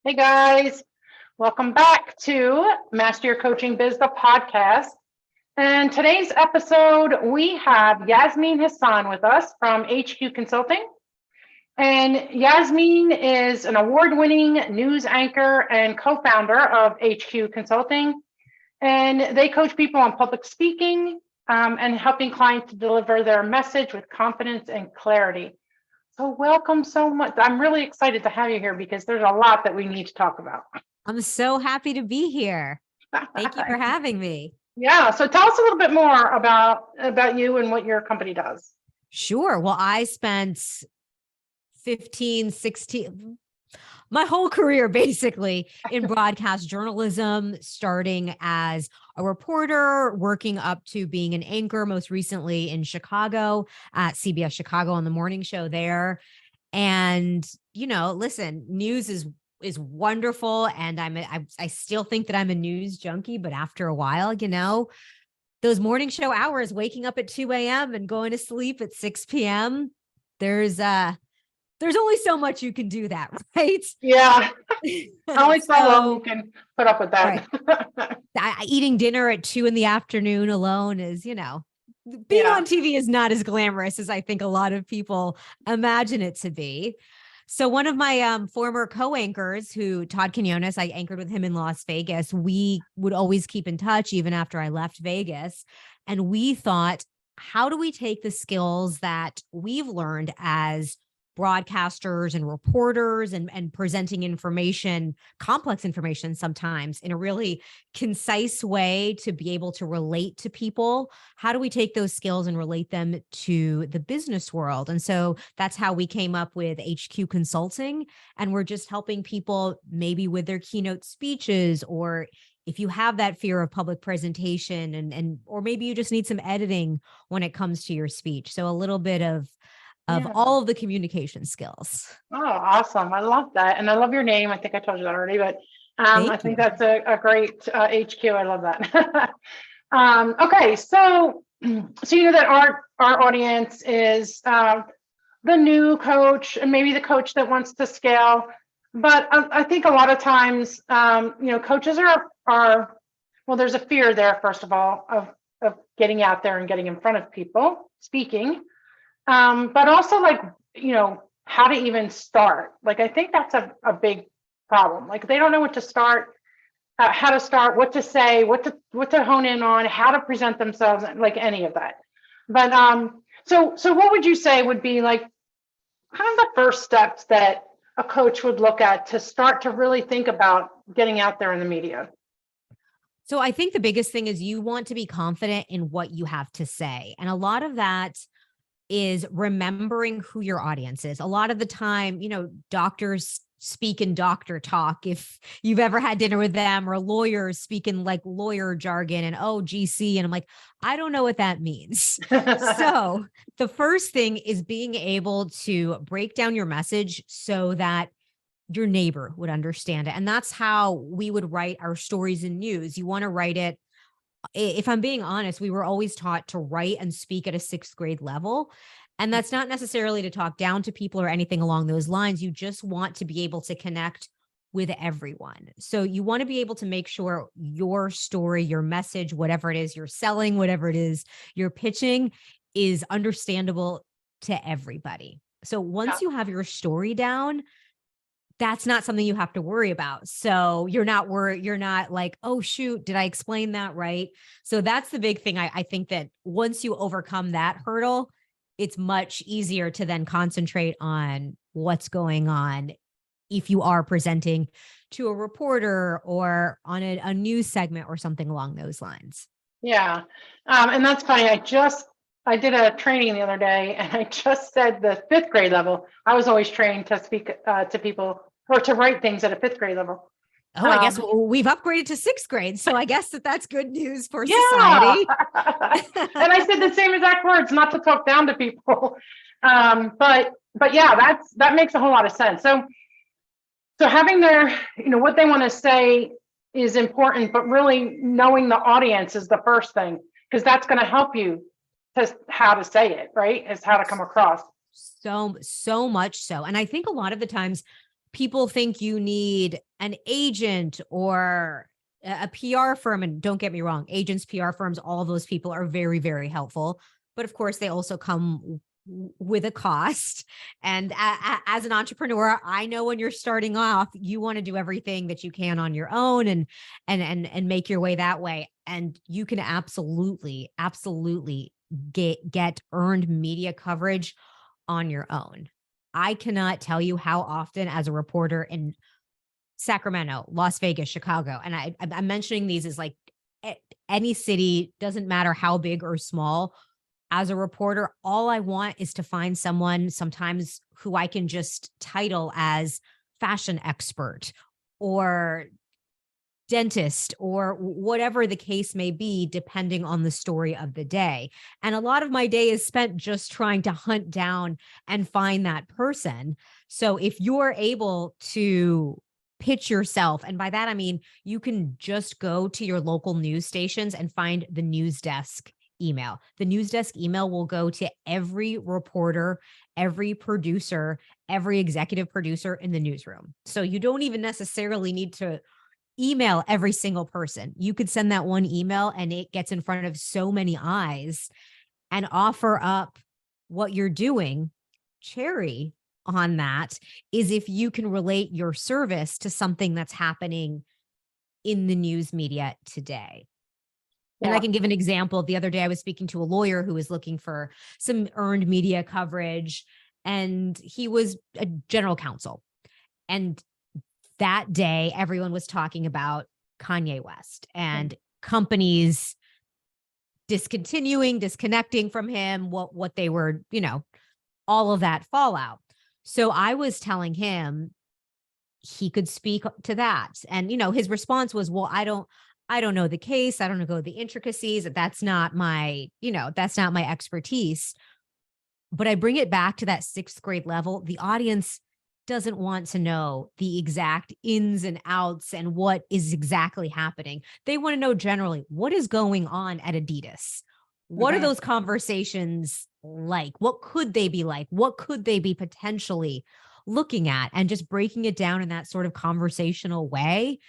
Hey guys, welcome back to Master Your Coaching Biz, the podcast. And today's episode, we have Yasmeen Hassan with us from HCue Consulting. And Yasmeen is an award-winning news anchor and co-founder of HCue Consulting. And they coach people on public speaking and helping clients to deliver their message with confidence and clarity. So welcome so much. I'm really excited to have you here because there's a lot that we need to talk about. I'm so happy to be here. Thank you for having me. Yeah. So tell us a little bit more about you and what your company does. Sure. Well, I spent 16, my whole career basically in broadcast journalism, starting as a reporter, working up to being an anchor, most recently in Chicago at CBS Chicago on the morning show there. And, listen, news is wonderful. And I still think that I'm a news junkie, but after a while, those morning show hours, waking up at 2 a.m. and going to sleep at 6 p.m., there's only so much you can do that, right? Yeah. Only so long you can put up with that. Right. Eating dinner at 2 p.m. alone is, being on TV is not as glamorous as I think a lot of people imagine it to be. So one of my former co-anchors, Todd Quinones, I anchored with him in Las Vegas. We would always keep in touch even after I left Vegas. And we thought, how do we take the skills that we've learned as broadcasters and reporters and presenting information, complex information sometimes in a really concise way to be able to relate to people? How do we take those skills and relate them to the business world? And so that's how we came up with HCue Consulting. And we're just helping people maybe with their keynote speeches, or if you have that fear of public presentation or maybe you just need some editing when it comes to your speech. So a little bit of all of the communication skills. Oh, awesome. I love that. And I love your name. I think I told you that already, but I think that's a great HCue. I love that. Okay. So you know that our audience is the new coach and maybe the coach that wants to scale. But I think a lot of times, coaches are, well, there's a fear there, first of all, of getting out there and getting in front of people, speaking. But also how to even start. I think that's a big problem. They don't know what to start, how to start, what to say, what to hone in on, how to present themselves, any of that. But so what would you say would be kind of the first steps that a coach would look at to start to really think about getting out there in the media? So I think the biggest thing is you want to be confident in what you have to say. And a lot of that is remembering who your audience is. A lot of the time, doctors speak in doctor talk, if you've ever had dinner with them, or lawyers speak in lawyer jargon and GC. And I'm like, I don't know what that means. So the first thing is being able to break down your message so that your neighbor would understand it. And that's how we would write our stories in news. You want to write it. If I'm being honest, we were always taught to write and speak at a 6th grade level. And that's not necessarily to talk down to people or anything along those lines. You just want to be able to connect with everyone. So you want to be able to make sure your story, your message, whatever it is you're selling, whatever it is you're pitching, is understandable to everybody. So once you have your story down, that's not something you have to worry about. So you're not worried. You're not like, oh, shoot, did I explain that right? So that's the big thing. I think that once you overcome that hurdle, it's much easier to then concentrate on what's going on if you are presenting to a reporter or on a news segment or something along those lines. Yeah. And that's funny. I did a training the other day and I just said the 5th grade level. I was always trained to speak to people or to write things at a 5th grade level. Oh, I guess we've upgraded to 6th grade. So I guess that's good news for society. And I said the same exact words, not to talk down to people. But yeah, that makes a whole lot of sense. So having their, what they want to say is important, but really knowing the audience is the first thing, because that's going to help you to how to say it, right? Is how to come across. So much so. And I think a lot of the times people think you need an agent or a PR firm. And don't get me wrong, agents, PR firms, all of those people are very, very helpful. But of course, they also come with a cost. And as an entrepreneur, I know when you're starting off, you want to do everything that you can on your own and make your way that way. And you can absolutely get earned media coverage on your own. I cannot tell you how often as a reporter in Sacramento, Las Vegas, Chicago, and I'm mentioning these as like any city, doesn't matter how big or small. As a reporter, all I want is to find someone sometimes who I can just title as fashion expert or dentist or whatever the case may be, depending on the story of the day. And a lot of my day is spent just trying to hunt down and find that person. So if you're able to pitch yourself, and by that, I mean, you can just go to your local news stations and find the news desk email. The news desk email will go to every reporter, every producer, every executive producer in the newsroom. So you don't even necessarily need to email every single person. You could send that one email and it gets in front of so many eyes and offer up what you're doing. Cherry on that is if you can relate your service to something that's happening in the news media today. And I can give an example. The other day, I was speaking to a lawyer who was looking for some earned media coverage, and he was a general counsel. And that day, everyone was talking about Kanye West and companies disconnecting from him, what they were, all of that fallout. So I was telling him he could speak to that. And, his response was, well, I don't know the case. I don't know the intricacies. That's not my expertise. But I bring it back to that 6th grade level. The audience doesn't want to know the exact ins and outs and what is exactly happening. They want to know generally what is going on at Adidas. What are those conversations like? What could they be like? What could they be potentially looking at? And just breaking it down in that sort of conversational way.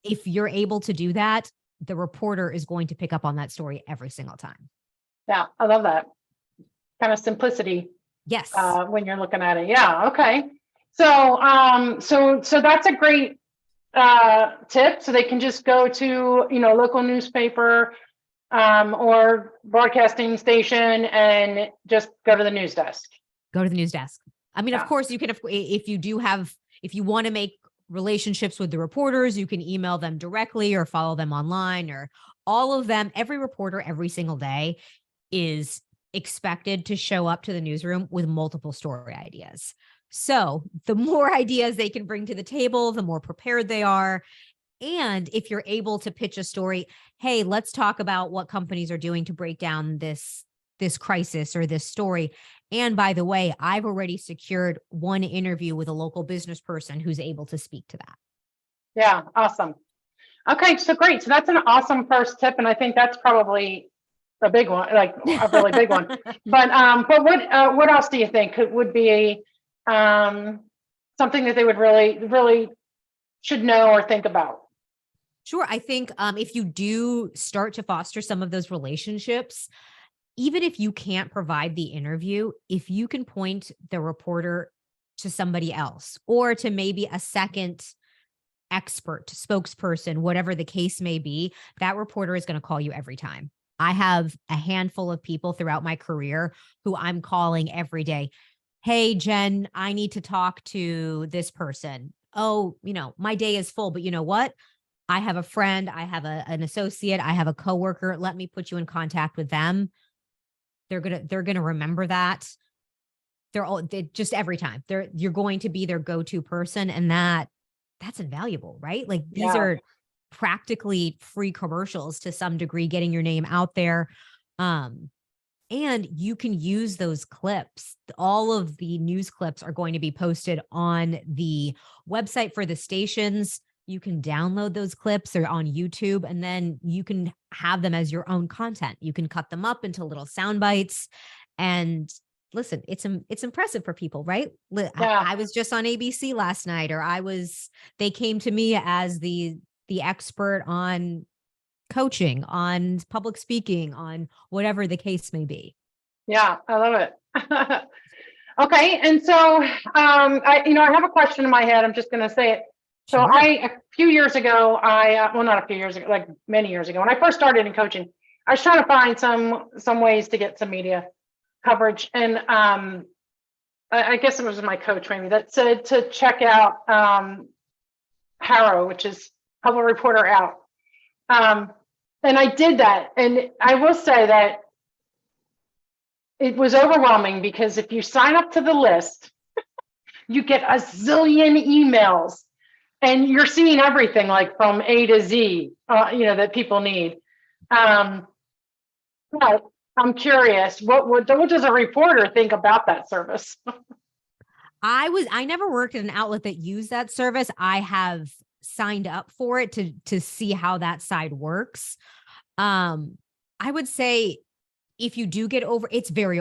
If you're able to do that, the reporter is going to pick up on that story every single time. Yeah, I love that kind of simplicity. Yes. When you're looking at it. Yeah. Okay. So, so that's a great tip. So they can just go to, local newspaper or broadcasting station and just go to the news desk. Go to the news desk. I mean, of course you can, if you want to make relationships with the reporters, you can email them directly or follow them online or all of them. Every reporter every single day is expected to show up to the newsroom with multiple story ideas. So the more ideas they can bring to the table, the more prepared they are. And if you're able to pitch a story, hey, let's talk about what companies are doing to break down this crisis or this story. And by the way, I've already secured one interview with a local business person who's able to speak to that. Yeah, awesome. Okay, so great. So that's an awesome first tip. And I think that's probably a big one, like a really big one. But what else do you think would be something that they would really should know or think about? Sure. I think if you do start to foster some of those relationships, even if you can't provide the interview, if you can point the reporter to somebody else or to maybe a second expert, spokesperson, whatever the case may be, that reporter is going to call you every time. I have a handful of people throughout my career who I'm calling every day. Hey, Jen, I need to talk to this person. Oh, my day is full, but you know what? I have a friend, I have an associate, I have a coworker. Let me put you in contact with them. They're going to remember that. They just every time you're going to be their go-to person. And that's invaluable, right? Like these are practically free commercials to some degree, getting your name out there. And you can use those clips. All of the news clips are going to be posted on the website for the stations. You can download those clips. They're on YouTube, and then you can have them as your own content. You can cut them up into little sound bites and listen, it's impressive for people, right? Yeah. I was just on ABC last night, or they came to me as the expert on coaching, on public speaking, on whatever the case may be. Yeah, I love it. Okay. And so, I have a question in my head. I'm just going to say it. So Sure. a few years ago, well, not a few years ago, like many years ago, when I first started in coaching, I was trying to find some ways to get some media coverage. And I guess it was my coach maybe that said to check out Harrow, which is Public Reporter Out. And I did that. And I will say that it was overwhelming because if you sign up to the list, you get a zillion emails and you're seeing everything like from A to Z, that people need. But I'm curious, what does a reporter think about that service? I never worked at an outlet that used that service. I have signed up for it to see how that side works. I would say if you do get over, it's very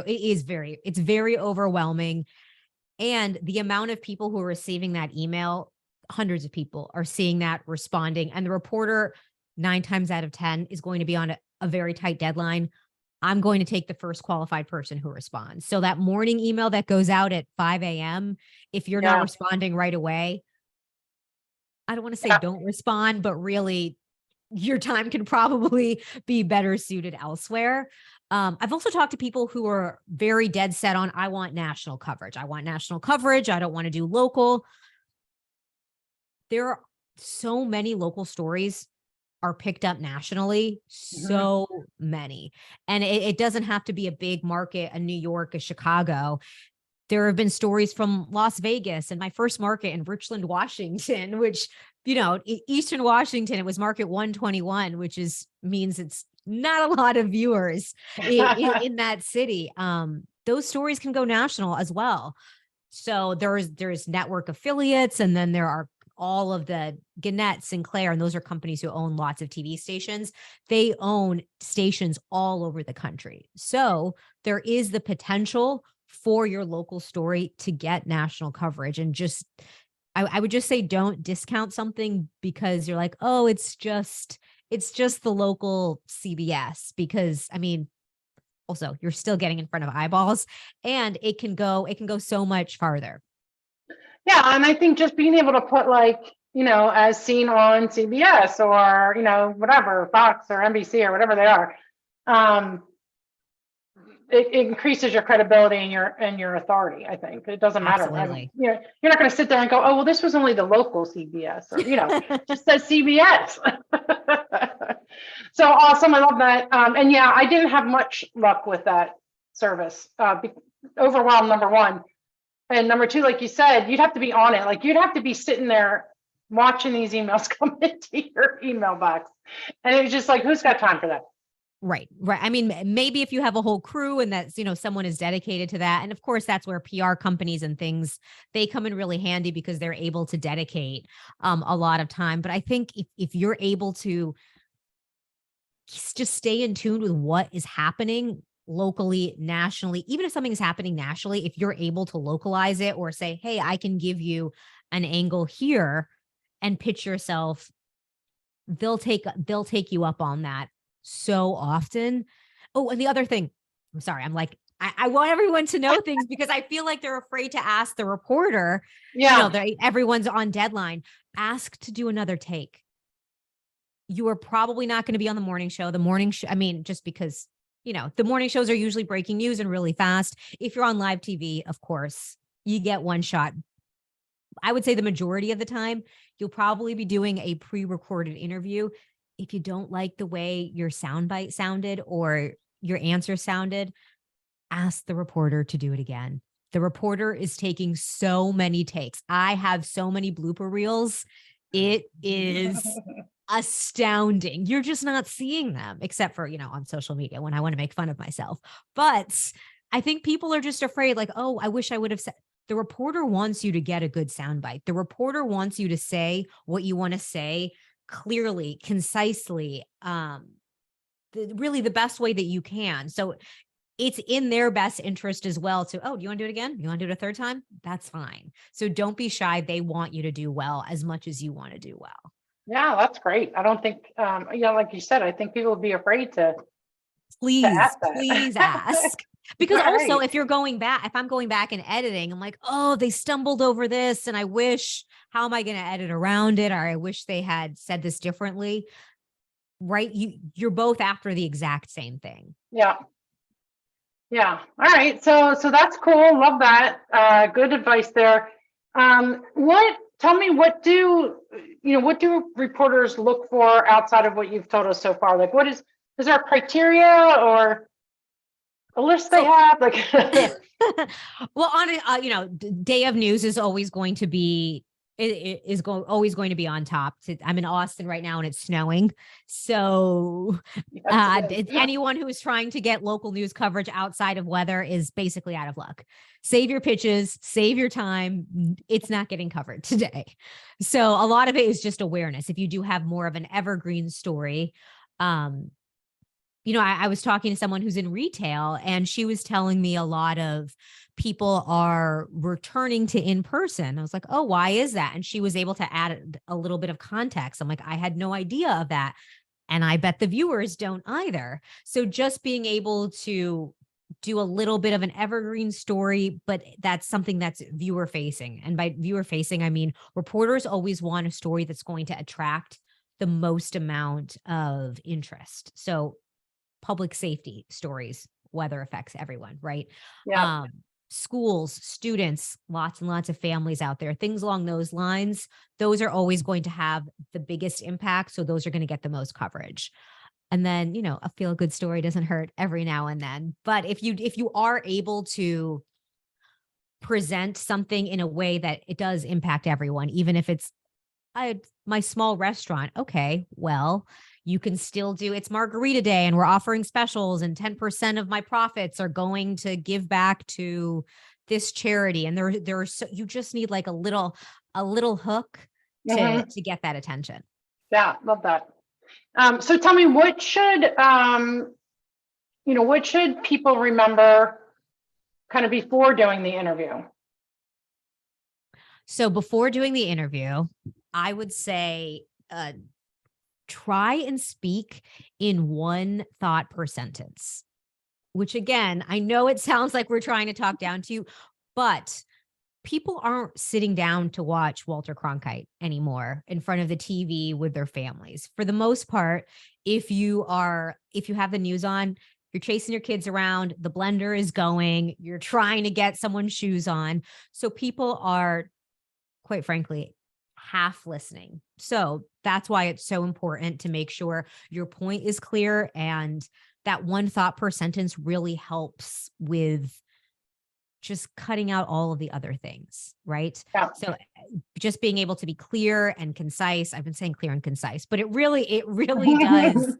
overwhelming. And the amount of people who are receiving that email, hundreds of people are seeing that, responding, and the reporter 9 times out of 10 is going to be on a very tight deadline. I'm going to take the first qualified person who responds. So that morning email that goes out at 5 a.m., if you're not responding right away, I don't want to say don't respond, but really your time can probably be better suited elsewhere. I've also talked to people who are very dead set on, I want national coverage. I want national coverage. I don't want to do local. There are so many local stories are picked up nationally, so many. And it doesn't have to be a big market, a New York, a Chicago. There have been stories from Las Vegas and my first market in Richland, Washington, which, Eastern Washington, it was market 121, which means it's not a lot of viewers in that city. Those stories can go national as well. So there's network affiliates, and then there are all of the Gannett, Sinclair, and those are companies who own lots of TV stations. They own stations all over the country. So there is the potential for your local story to get national coverage. And I would just say, don't discount something because you're like, oh, it's just the local CBS, because also you're still getting in front of eyeballs, and it can go so much farther. Yeah. And I think just being able to put as seen on CBS or, whatever, Fox or NBC or whatever they are, it increases your credibility and your authority. I think it doesn't matter. Absolutely. You're not going to sit there and go, oh, well, this was only the local CBS, or, just says CBS. So awesome. I love that. And yeah, I didn't have much luck with that service. Overwhelmed, number one. And number two, like you said, you'd have to be on it. Like you'd have to be sitting there watching these emails come into your email box. And it was just like, who's got time for that? Right. Maybe if you have a whole crew and that's, someone is dedicated to that. And of course, that's where PR companies and things, they come in really handy because they're able to dedicate a lot of time. But I think if you're able to just stay in tune with what is happening locally, nationally, even if something is happening nationally, if you're able to localize it or say, hey, I can give you an angle here and pitch yourself, they'll take you up on that so often. Oh, and the other thing, I'm sorry, I'm like, I want everyone to know things because I feel like they're afraid to ask the reporter. Yeah. Everyone's on deadline. Ask to do another take. You are probably not going to be on the morning show. The morning show, just because, the morning shows are usually breaking news and really fast. If you're on live TV, of course, you get one shot. I would say the majority of the time, you'll probably be doing a pre-recorded interview. If you don't like the way your soundbite sounded or your answer sounded, ask the reporter to do it again. The reporter is taking so many takes. I have so many blooper reels. It is astounding. You're just not seeing them except for, on social media when I want to make fun of myself. But I think people are just afraid, like, oh, I wish I would have said. The reporter wants you to get a good soundbite. The reporter wants you to say what you want to say clearly, concisely, really the best way that you can. So it's in their best interest as well to, oh, do you want to do it again? You want to do it a third time? That's fine. So don't be shy. They want you to do well as much as you want to do well. Yeah, that's great. I don't think, like you said, I think people would be afraid to Please, ask that. please ask. Because Right. also if I'm going back and editing, I'm like, oh, they stumbled over this and I wish, how am I going to edit around it? Or I wish they had said this differently. Right. You're both after the exact same thing. Yeah. Yeah. All right. So that's cool. Love that. Good advice there. Tell me, what do reporters look for outside of what you've told us so far? Like, is there a criteria or a list they have? Like, well, on a, day of news is always going to be, always going to be on top. I'm in Austin right now and it's snowing. So anyone who is trying to get local news coverage outside of weather is basically out of luck. Save your pitches, save your time. It's not getting covered today. So a lot of it is just awareness. If you do have more of an evergreen story, I was talking to someone who's in retail and she was telling me a lot of people are returning to in-person. I was like, oh, why is that? And she was able to add a little bit of context. I'm like, I had no idea of that. And I bet the viewers don't either. So just being able to do a little bit of an evergreen story, but that's something that's viewer facing. And by viewer facing, I mean, reporters always want a story that's going to attract the most amount of interest. So public safety stories, weather affects everyone, right? yeah. Schools, students, lots and lots of families out there, things along those lines, those are always going to have the biggest impact. So those are going to get the most coverage. And then, a feel good story doesn't hurt every now and then. But if you are able to present something in a way that it does impact everyone, even if it's my small restaurant, okay, well, you can still do, it's Margarita Day and we're offering specials and 10% of my profits are going to give back to this charity. And you just need like a little hook to get that attention. Yeah, love that. So tell me, what should people remember kind of before doing the interview? So before doing the interview, I would say, try and speak in one thought per sentence, which again, I know it sounds like we're trying to talk down to you, but people aren't sitting down to watch Walter Cronkite anymore in front of the TV with their families. For the most part, if you have the news on, you're chasing your kids around, the blender is going, you're trying to get someone's shoes on. So people are, quite frankly, half listening. So that's why it's so important to make sure your point is clear, and that one thought per sentence really helps with just cutting out all of the other things, right? Yeah. So just being able to be clear and concise. I've been saying clear and concise, but it really does.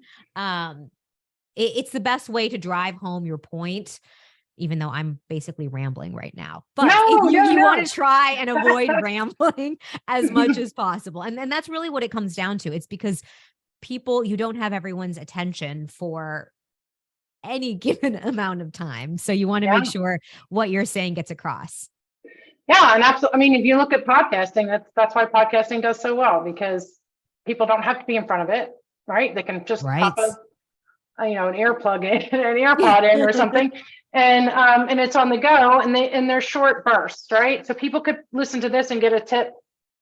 It's the best way to drive home your point, even though I'm basically rambling right now. But if you want to try and avoid rambling as much as possible. And that's really what it comes down to. It's because you don't have everyone's attention for any given amount of time. So you want to make sure what you're saying gets across. Yeah, and absolutely. I mean, if you look at podcasting, that's why podcasting does so well, because people don't have to be in front of it, right? They can just pop an earplug in, an AirPod in or something. And it's on the go, and they're short bursts, right? So people could listen to this and get a tip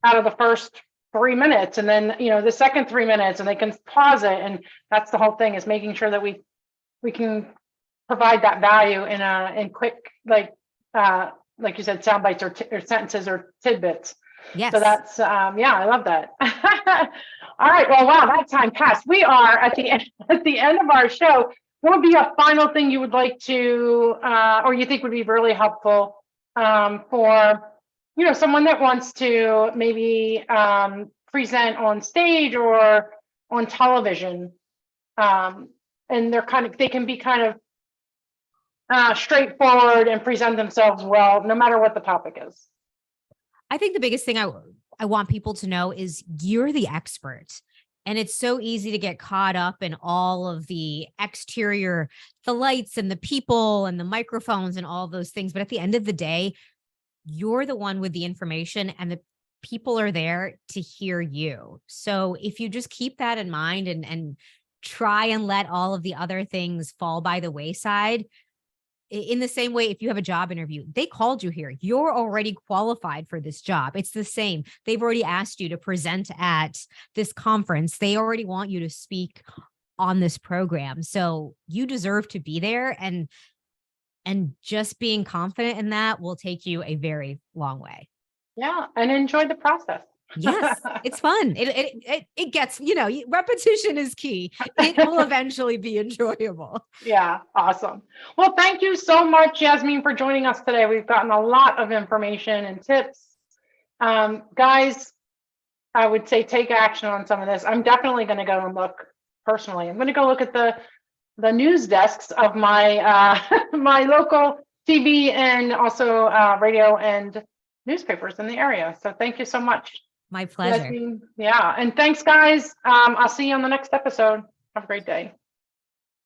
out of the first 3 minutes, and then the second 3 minutes, and they can pause it. And that's the whole thing, is making sure that we can provide that value in quick, like you said, sound bites or sentences or tidbits. Yes. So that's I love that. All right. Well, wow, that time passed. We are at the end of our show. What would be a final thing you would like to, or you think would be really helpful for, someone that wants to maybe present on stage or on television, and they can be kind of straightforward and present themselves well, no matter what the topic is? I think the biggest thing I want people to know is you're the expert. And it's so easy to get caught up in all of the exterior, the lights and the people and the microphones and all those things. But at the end of the day, you're the one with the information, and the people are there to hear you. So if you just keep that in mind and try and let all of the other things fall by the wayside, in the same way, if you have a job interview, they called you here, you're already qualified for this job. It's the same. They've already asked you to present at this conference. They already want you to speak on this program. So you deserve to be there. And just being confident in that will take you a very long way. Yeah. And enjoy the process. Yes, it's fun. It gets, repetition is key. It will eventually be enjoyable. Yeah, awesome. Well, thank you so much, Yasmeen, for joining us today. We've gotten a lot of information and tips. Guys, I would say take action on some of this. I'm definitely going to go and look personally. I'm going to go look at the news desks of my my local TV and also radio and newspapers in the area. So thank you so much. My pleasure. Yasmeen. Yeah. And thanks, guys. I'll see you on the next episode. Have a great day.